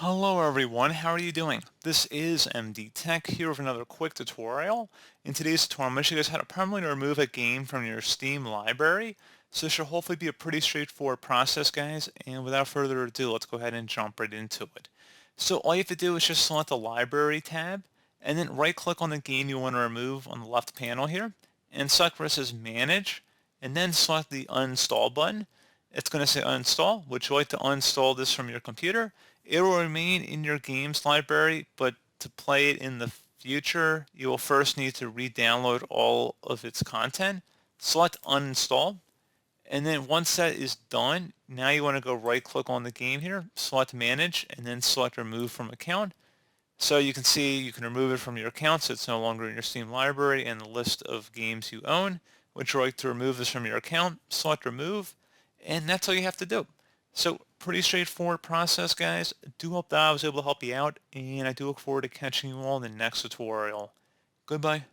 Hello everyone, how are you doing? This is MD Tech here with another quick tutorial. In today's tutorial, I'm going to show you guys how to permanently remove a game from your Steam library. So this should hopefully be a pretty straightforward process, guys, and without further ado, let's go ahead and jump right into it. So all you have to do is just select the library tab, and then right click on the game you want to remove on the left panel here, and select where it says manage, and then select the uninstall button. It's going to say uninstall. Would you like to uninstall this from your computer? It will remain in your games library, but to play it in the future, you will first need to re-download all of its content. Select uninstall, and then once that is done, now you want to go right click on the game here, select manage, and then select remove from account. So you can see you can remove it from your account so it's no longer in your Steam library and the list of games you own. Would you like to remove this from your account? Select remove, and that's all you have to do. So pretty straightforward process, guys. I do hope that I was able to help you out, and I do look forward to catching you all in the next tutorial. Goodbye.